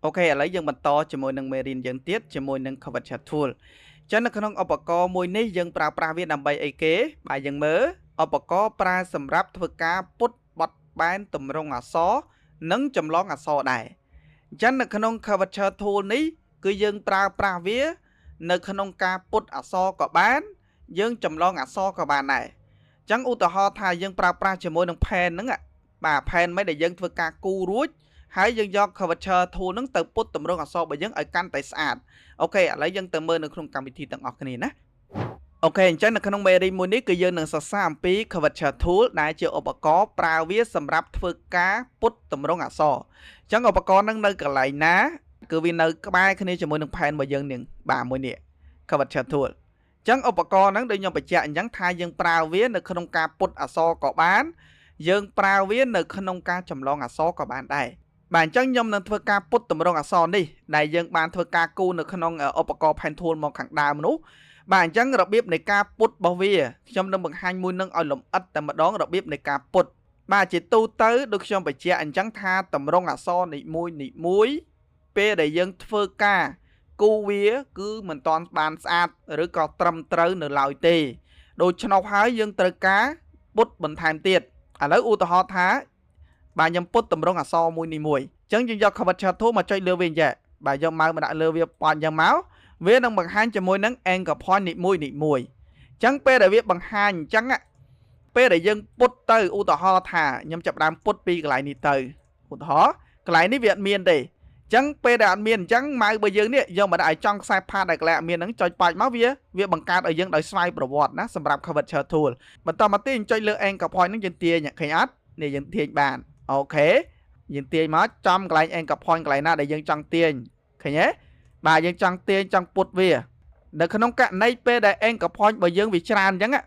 Ok, ở lấy dân bật to cho môi nâng mê riêng dân tiết cho môi nâng cover chat tool. Chẳng là khả năng ốp có môi ní dân pra viết nằm bay ấy kế, bài dân mớ, ốp có pra sầm ráp thơ ca put bọt bán tùm rong à xó, nâng chầm lóng à xó đài. Chẳng là khả năng cover chat tool ní, cứ dân pra viết, nâng khả năng ca put à xó có bán, dân chầm lóng à xó có bán này. Chẳng ưu tờ ho thà dân pra cho môi nâng pen nâng ạ, bà pen mấy để dân thơ ca cu rút. Hãy dân do cover thu nâng từ put tùm rong ở so bởi dân ở căn tại sạch. Ok, lấy dân từ mơ nâng không cầm vị thi tầng ọc này nè. Ok, chắc là khả năng bê đi mùi ní cứ dân nâng sạc xa phí cover thu đại chịu ổ bà có pra viết xâm rạp thơ cá put tùm rong ở so. Chẳng ổ bà có nâng nâng cả lại ná cứ vì nâng các bài khả năng cho mùi nâng pen bởi dân nâng bà mùi nè cover thu. Chẳng ổ bà có nâng đưa nhau bởi chạy nhắn thai dân pra viết nâng khả năng ca put ở so có bán. Dân pra viết nâng khả năng ca chầm lo ở so có bán đây. Bạn chẳng nhầm nâng thơ ca put tùm rong à son đi. Đại dân bạn thơ ca cu nâng khả năng ốp có phèn thôn một khẳng đào mà nú. Bạn chẳng rập biếp này ca put bao vìa. Trong nâng bằng hai mùi nâng oi lộm ất tầm mà đón rập biếp này ca put. Bạn chỉ tu tới được trong bài chạy anh chẳng tha tùm rong à son nị muối. Bê đại dân thơ ca cu vía cứ mình toàn bàn sát rồi có trầm trớ nửa lòi tì. Đôi cho nó hái dân tơ cá put bình thèm tiệt. À lấy ưu tờ ho thá. Bà nhầm put tùm rong à so mùi. Chẳng nhưng do cover chat thuốc mà chơi lưu viên vậy. Bà do máu mà đã lưu viên bọn dân máu. Viết nâng bằng hai cho môi nâng anchor point nị mùi. Chẳng bê đã viết bằng hai chẳng ạ. Bê đã dân put tư ưu tờ ho thả. Nhưng chập đám put pi lại nị tư. Ưu tờ ho. Cái lại ní viện miền đi. Chẳng bê đã miền chẳng máu bởi dân nị. Do mà đã trong sai pha đại lạ miền nâng chơi bạch máu viết. Viết bằng cát ở dân đời xoay bro vọt ná. Xâm rạp cover chat tool. Mà tao mà tin chơi lưu anchor point nâng dân tia nhạc khánh át. Nè dân tia bàn. Ok. Dân tiền mà trong cái anh gặp point cái này để dân trong tiền thấy nhé bà dân trong tiền trong put về để không cạn này p để anh gặp point bởi dân vì tràn chẳng ạ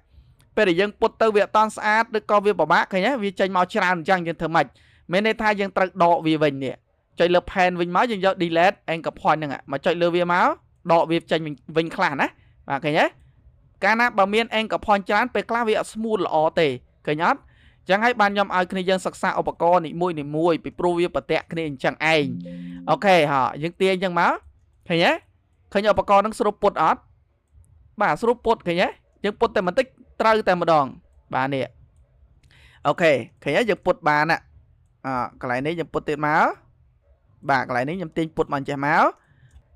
p để dân put từ việc toàn sát được có việc bảo bác thấy nhé vì tranh màu tràn chẳng dân thơ mạch mấy này thay dân tự độ vì mình nè chạy lập hand vinh máu dân do delete anh gặp point nè mà chạy lừa việc máu độ việc tranh mình vinh khả á và thấy nhé cái nào bảo miên anh gặp point tràn p class việc smooth là o tề thấy nhá chẳng hay ban nhầm ai khi dân sắc xa ốp có nị mùi bị pro vi bật tẹt khi chẳng ai ok họ những tiền chẳng máu thấy nhé khi nhờ ốp có nó sụp put ớt bà sụp put thấy nhé những put tên mình tích trâu tên một đòn bà nè ok khi nhé những put bà nè cái này nếu những put tiền máu bà cái này nếu những tiền put bằng chè máu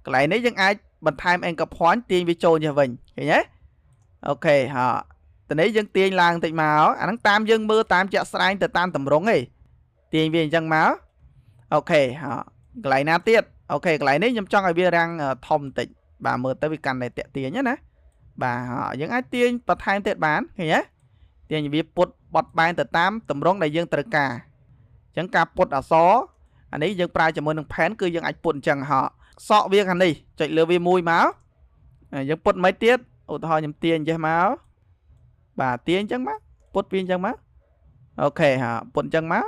cái này nếu những ai bật time anh gặp hoán tiền vi trôi nhà mình thấy nhé ok họ từ nãy dân tiền làng tịnh máu anh tam dân mưa tam chợ sai từ tam tầm rống ấy tiền viên dân máu ok họ lại na tiết ok lại nếu nhầm cho người bia đang thông tịnh bà mưa tới vì cần này tẹt tiền nhé nè bà họ những ai tiền bật hai tiết bán thì nhé tiền vì put bọt ban từ tam tầm rống này dân từ cả chẳng cả put ở xó anh ấy dân prai cho mưa nâng phén cứ dân anh put chẳng họ sọ việc anh đi chạy lừa vì mùi máu dân put mấy tiết ô thôi nhầm tiền cho máu bà tiền chẳng má put viên chẳng má ok hả put chẳng má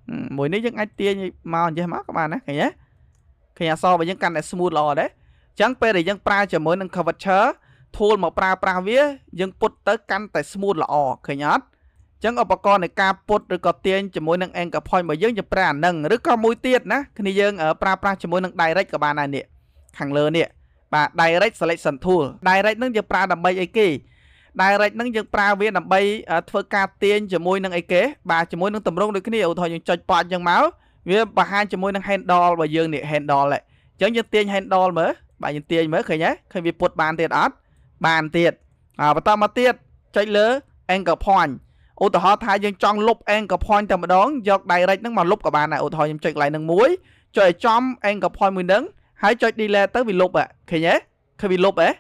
mùi ní những ai tiền màu chứ má các bạn á nhé khi so với những căn này smooth lò đấy chẳng pe để dân pra cho mới nâng cover chớ thua một pra vía dân put tới căn tại smooth lò khi nhát chẳng ở bà con này ca put rồi có tiền cho mỗi nâng anchor point mà dân cho pra nâng rồi có mũi tiết ná khi dân ở pra cho mỗi nâng direct các bạn này nè hàng lơ nè bà direct selection tool direct nâng cho pra đầm bay ấy kì direct nâng dân pra viên nằm bay thưa ca tiên cho môi nâng ấy kế bà cho môi nâng tầm rong được cái nhiều thôi nhưng cho bọn dân máu vì bà hai cho môi nâng handle và dương nè handle lại chẳng dân tiên handle mới bà dân tiên mới khởi nhé khi vì put bàn tiệt ớt bàn tiệt và tao mà tiệt chạy lỡ anchor point ô tờ họ thay dân trong lúc anchor point tầm đón do direct nâng mà lúc của bà này ô thôi nhưng chạy lại nâng muối cho trong anchor point mình nâng hãy cho đi lên tới vì lúc ạ khởi nhé khi vì lúc ấy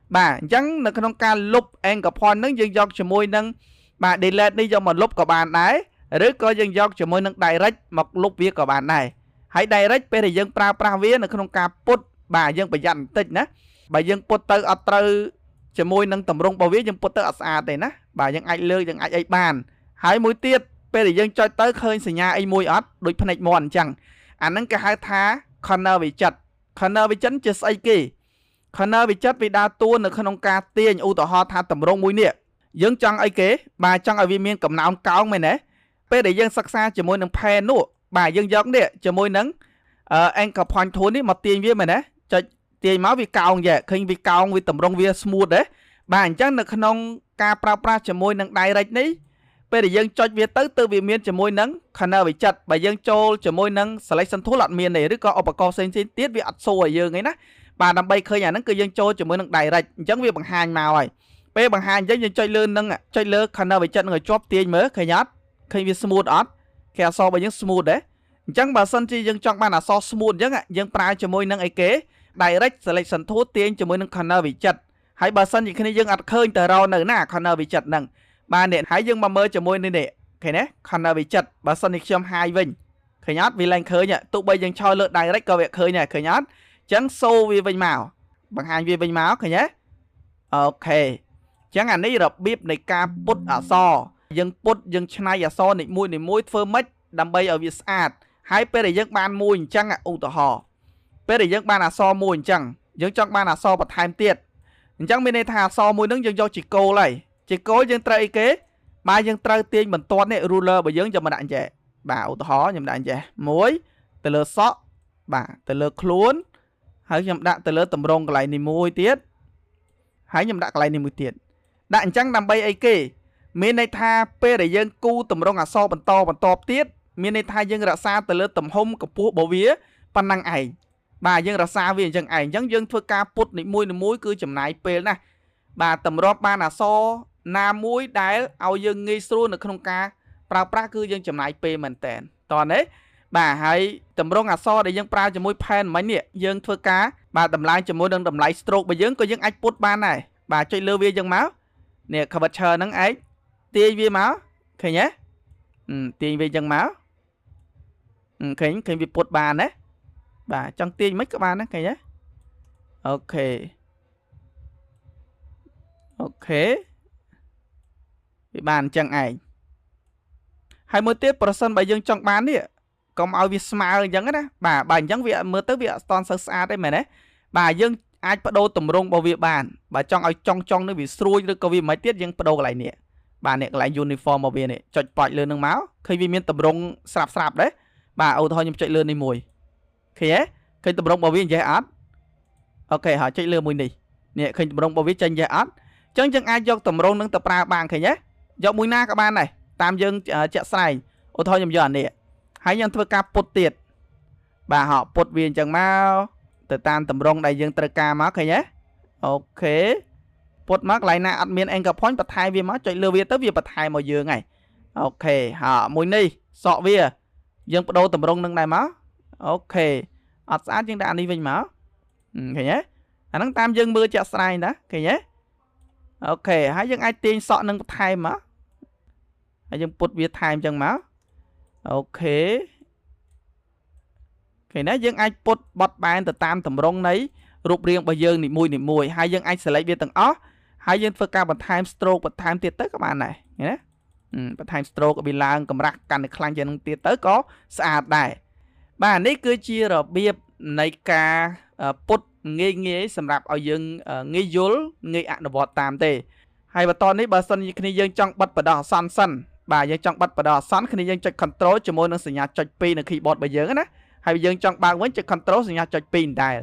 bà chẳng nâng không ca lúc anchor point nâng dân dọc cho môi nâng bà đi lên đi do một lúc của bạn đấy rồi có dân dọc cho môi nâng direct một lúc viết của bạn này hãy direct bây giờ dân pra viết nâng không ca put bà dân phải dặn tích ná bà dân put tới ở tư cho môi nâng tầm rung bảo viết dân put tới ở xa này ná bà dân ai lơ dân ai ấy bàn hãy mối tiết bây giờ dân cho tới khơi xì nhà ấy môi ớt đôi phân hạch mòn chẳng anh nâng cái hai thá corner bị chật corner bị chấn chưa xây kỳ corner bị chất vì đa tuôn ở không ca tiền u tỏ ho tha tầm rong mũi nè dân trong ấy kế bà trong ở viên miên cầm nào cao mày nè bây để dân sắc xa cho môi nâng pen nụ bà dân giống nè cho môi nâng anchor point tool នេះមកទាញវាមែនទេចុចទាញមកវាកោងយ៉ាឃើញវាកោងវាតម្រង់វា smooth ទេបាទអញ្ចឹងនៅក្នុងការប្រើប្រាស់ជាមួយនឹង direct នេះពេលដែលយើងចុចវាទៅវាមានជាមួយនឹង corner វិចិត្របើយើងចូលជាមួយនឹង selection tool អត់មានទេឬក៏ឧបករណ៍ផ្សេងៗទៀតវាអត់សូឲ្យយើងទេណាបាទដើម្បីឃើញអាហ្នឹងគឺយើងចូលជាមួយនឹង direct អញ្ចឹងវាបង្ហាញមកហើយពេលបង្ហាញអញ្ចឹងយើងចុចលើនឹងចុចលើ corner វិចិត្រនឹងឲ្យជាប់ទាញមើលឃើញអត់ឃើញវា smooth អត់គេអក្សររបស់យើង smooth ទេអញ្ចឹងបើសិនជាយើងចង់បានអក្សរ smooth អញ្ចឹងយើងប្រើជាមួយនឹងអីគេ direct selection tool ទាញជាមួយនឹង corner វិចិត្រហើយបើសិនជាគ្នាយើងអត់ឃើញទៅរកនៅណា corner វិចិត្រហ្នឹងបាទនេះហើយយើងមកមើលជាមួយនេះឃើញទេ corner វិចិត្របើសិនជាខ្ញុំហាយវិញឃើញអត់វាឡើងឃើញទោះបីយើងឆោលើ direct ក៏វាឃើញដែរឃើញអត់អញ្ចឹងសូវាវិញមកបង្ហាញវាវិញមកឃើញទេអូខេអញ្ចឹងអានេះរបៀបនៃការពុតអក្សរយើងពុតយើងឆ្នៃអក្សរនីមួយធ្វើម៉េចដើម្បីឲ្យវាស្អាតហើយពេលដែលយើងបានមួយអញ្ចឹងឧទាហរណ៍ពេលដែលយើងបានអក្សរមួយអញ្ចឹងយើងចង់បានអក្សរបន្ថែមទៀតអញ្ចឹងមានន័យថាអក្សរមួយហ្នឹងយើងយកជាគោលហើយជាគោលយើងត្រូវអីគេបាទយើងត្រូវទាញបន្ទាត់នេះ ruler របស់យើងយកមកដាក់អញ្ចេះបាទឧទាហរណ៍ខ្ញុំដាក់អញ្ចេះមួយទៅលើសក់បាទទៅលើខ្លួនហើយខ្ញុំដាក់ទៅលើតម្រងកន្លែងនេះមួយទៀតហើយខ្ញុំដាក់កន្លែងនេះមួយទៀតដាក់អញ្ចឹងដើម្បីអីគេមានន័យថាពេលដែលយើងគូតម្រងអក្សរបន្តទៀតមានន័យថាយើងរក្សាទៅលើទំហំកម្ពស់របស់វាប៉ុណ្ណឹងឯងបាទយើងរក្សាវាអញ្ចឹងឯងអញ្ចឹងយើងធ្វើការពុតនីមួយគឺចំណាយពេលណាស់បាទតម្រាប់បានអក្សរណាមួយដែលឲ្យយើងងាយស្រួលនៅក្នុងការប្រើប្រាស់គឺយើងចំណាយពេលមែនតើតោះនេះបាទហើយតម្រងអក្សរដែលយើងប្រើជាមួយ pen មិញនេះយើងធ្វើការបាទតម្លើងជាមួយនឹងតម្លៃ stroke របស់យើងក៏យើងអាចពុតបានដែរបាទចុចលើវាអញ្ចឹងមកនេះ curvature ហ្នឹងឯងទាញវាមកឃើញទេទាញវាអញ្ចឹងមកឃើញវាពុតបានណាបាទចង់ទាញមិនក៏បានដែរឃើញទេអូខេវាបានអញ្ចឹងឯងហើយមួយទៀតប្រសិនបើយើងចង់បាននេះកុំឲ្យវាស្មើអញ្ចឹងណាបាទបើអញ្ចឹងវាមើលទៅវាអត់ស្ទន់សូវស្អាតទេមែនទេបាទយើងអាចបដូរទម្រង់របស់វាបានបើចង់ឲ្យចង់នឹងវាស្រួយឬក៏វាមិនទៀតយើងបដូរកន្លែងនេះបាទនេះកន្លែង uniform របស់វានេះចុចប៉ាច់លើនឹងមកឃើញវាមានទម្រង់ស្រាប់ដែរបាទឧទាហរណ៍ខ្ញុំចុចលើនេះមួយឃើញទេឃើញទម្រង់របស់វាអញ្ចេះអត់អូខេហើយចុចលើមួយនេះឃើញទម្រង់របស់វាចេញអញ្ចេះអត់អញ្ចឹងយើងអាចយកទម្រង់នឹងទៅប្រើបានឃើញទេយកមួយណាក៏បានដែរតាមយើងជាក់ស្ដែងឧទាហរណ៍ខ្ញុំយកអានេះហើយយើងធ្វើការពុតទៀតបាទហោពុតវាអញ្ចឹងមកទៅតាមទម្រង់ដែលយើងត្រូវការមកឃើញទេអូខេពុតមកកន្លែងណាអត់មាន anchor point បន្ថែមវាមកចុចលើវាទៅវាបន្ថែមមកយើងហើយអូខេហើយមួយនេះសក់វាយើងបដូរទម្រង់នឹងដែរមកអូខេអត់ស្អាតយើងដាក់អានេះវិញមកឃើញទេអាហ្នឹងតាមយើងមើលជាក់ស្ដែងណាឃើញទេអូខេហើយយើងអាចទាញសក់នឹងបន្ថែមមកហើយយើងពុតវាថែមចឹងមកអូខេឃើញណាយើងអាចពុតបត់បែនទៅតាមទម្រង់នៃរូបរាងរបស់យើងនីមួយហើយយើងអាច select វាទាំងអស់ហើយយើងធ្វើការបន្ថែម stroke បន្ថែមទៀតទៅក៏បានដែរឃើញណាបន្ថែម stroke ឲ្យវាឡើងកម្រាស់កាន់តែខ្លាំងជាងនឹងទៀតទៅក៏ស្អាតដែរបាទនេះគឺជារបៀបនៃការពុតងាយសម្រាប់ឲ្យយើងងាយយល់ងាយអនុវត្តតាមទេហើយបន្តនេះបើសិនជាគ្នាយើងចង់បិទបដោះអាសន្នសិនបាទយើងចង់បិទបដោះអាសន្នគ្នាយើងចុច control ជាមួយនឹងសញ្ញាចុច2នៅ keyboard របស់យើងណាហើយយើងចង់បើកវិញចុច control សញ្ញាចុច2ដែរ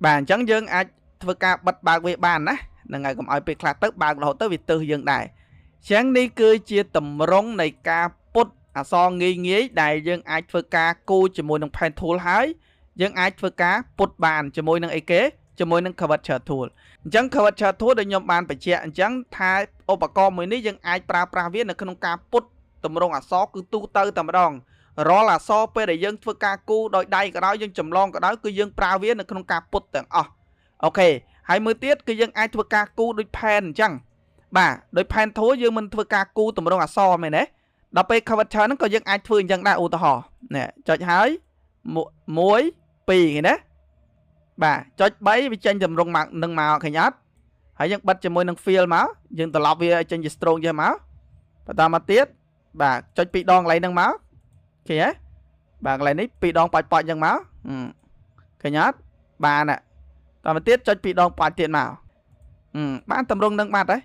បាទអញ្ចឹងយើងអាចធ្វើការបិទបើកវាបានណាហ្នឹងហើយកុំឲ្យពេលខ្លះទៅបើករហូតទៅវាទើសយើងដែរអញ្ចឹងនេះគឺជាតម្រង់នៃការពុតអក្សរងាយដែលយើងអាចធ្វើការគូរជាមួយនឹង pen tool ហើយយើងអាចធ្វើការពុតបានជាមួយនឹងអីគេជាមួយនឹង curvature tool អញ្ចឹង curvature tool ដែលខ្ញុំបានបញ្ជាក់អញ្ចឹងថាឧបករណ៍មួយនេះយើងអាចប្រើប្រាស់វានៅក្នុងការពុតតម្រង់អក្សរគឺទូទៅតែម្ដងរាល់អក្សរពេលដែលយើងធ្វើការគូរដោយដៃក៏ដោយយើងចម្លងក៏ដោយគឺយើងប្រើវានៅក្នុងការពុតទាំងអស់អូខេហើយមួយទៀតគឺយើងអាចធ្វើការគូរដូច pen អញ្ចឹងបាទដោយ pen tool យើងមិនធ្វើការគូរតម្រង់អក្សរមែនទេដល់ពេល curvature ហ្នឹងក៏យើងអាចធ្វើអញ្ចឹងដែរឧទាហរណ៍នេះចុចហើយ1 2ឃើញណាបាទចុច3វាចេញតម្រង់មកនឹងមកឃើញអត់ហើយយើងបិទជាមួយនឹង fill មកយើងត្រឡប់វាចេញជា stroke យកមកបន្តមកទៀតបាទចុច2ដងកន្លែងហ្នឹងមកឃើញទេបាទកន្លែងនេះ2ដងប៉ាច់អញ្ចឹងមកឃើញអត់បានតមកទៀតចុច2ដងប៉ាច់ទៀតមកបានតម្រង់នឹងបាត់ហើយ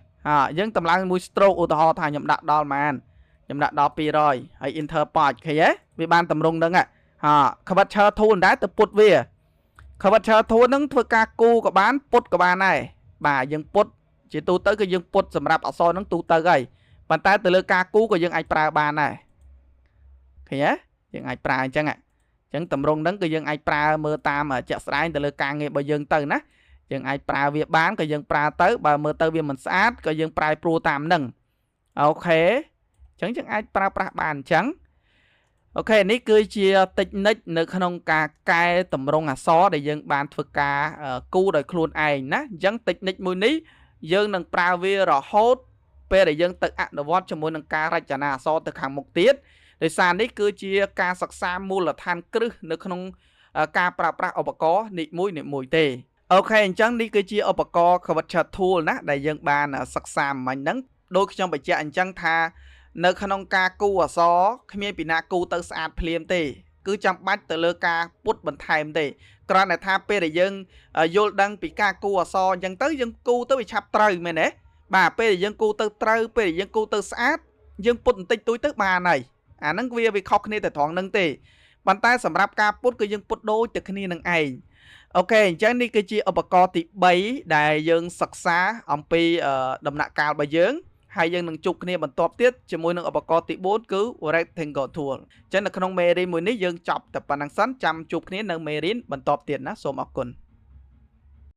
យើងតម្លើងមួយ stroke ឧទាហរណ៍ថាខ្ញុំដាក់ដល់ប៉ុន្មានខ្ញុំដាក់ដល់200ហើយ enter ប៉ាច់ឃើញទេវាបានតម្រង់នឹង curvature tool ដែរទៅពុតវា curvature tool ហ្នឹងធ្វើការគូក៏បានពុតក៏បានដែរបាទយើងពុតជាទូទៅគឺយើងពុតសម្រាប់អក្សរហ្នឹងទូទៅហើយប៉ុន្តែទៅលើការគូក៏យើងអាចប្រើបានដែរឃើញទេយើងអាចប្រើអញ្ចឹងតម្រងហ្នឹងគឺយើងអាចប្រើមើលតាមជាក់ស្ដែងទៅលើការងាររបស់យើងទៅណាយើងអាចប្រើវាបានក៏យើងប្រើទៅបើមើលទៅវាមិនស្អាតក៏យើងប្រែប្រួលតាមហ្នឹងអូខេអញ្ចឹងយើងអាចប្រើប្រាស់បានអញ្ចឹងអូខេនេះគឺជា technique នៅក្នុងការកែតម្រង់អក្សរដែលយើងបានធ្វើការគូដោយខ្លួនឯងណាអញ្ចឹង technique មួយនេះយើងនឹងប្រើវារហូតពេលដែលយើងទៅអនុវត្តជាមួយនឹងការរចនាអក្សរទៅខាងមុខទៀតដោយសារនេះគឺជាការសិក្សាមូលដ្ឋានគ្រឹះនៅក្នុងការប្រើប្រាស់ឧបករណ៍នីមួយទេអូខេអញ្ចឹងនេះគឺជាឧបករណ៍ curvature tool ណាដែលយើងបានសិក្សាមិញហ្នឹងដូចខ្ញុំបញ្ជាក់អញ្ចឹងថានៅក្នុងការគូអក្សរគ្មានពីណាគូទៅស្អាតភ្លាមទេគឺចាំបាច់ទៅលើការពុតបន្ថែមទេគ្រាន់តែថាពេលដែលយើងយល់ដឹងពីការគូអក្សរអញ្ចឹងទៅយើងគូទៅវាឆាប់ត្រូវមែនទេបាទពេលដែលយើងគូទៅត្រូវពេលដែលយើងគូទៅស្អាតយើងពុតបន្តិចតួចទៅបានហើយអាហ្នឹងវាខុសគ្នាតែត្រង់ហ្នឹងទេប៉ុន្តែសម្រាប់ការពុតគឺយើងពុតដូចតែគ្នានឹងឯងអូខេអញ្ចឹងនេះគឺជាឧបករណ៍ទី3ដែលយើងសិក្សាអំពីដំណាក់កាលរបស់យើងហើយយើងនឹងជួបគ្នាបន្ទាប់ទៀតជាមួយនឹងឧបករណ៍ទី4គឺ rectangle tool អញ្ចឹងនៅក្នុងមេរៀនមួយនេះយើងចប់តែប៉ុណ្្នឹងសិនចាំជួបគ្នានៅមេរៀនបន្ទាប់ទៀតណាសូមអរគុណ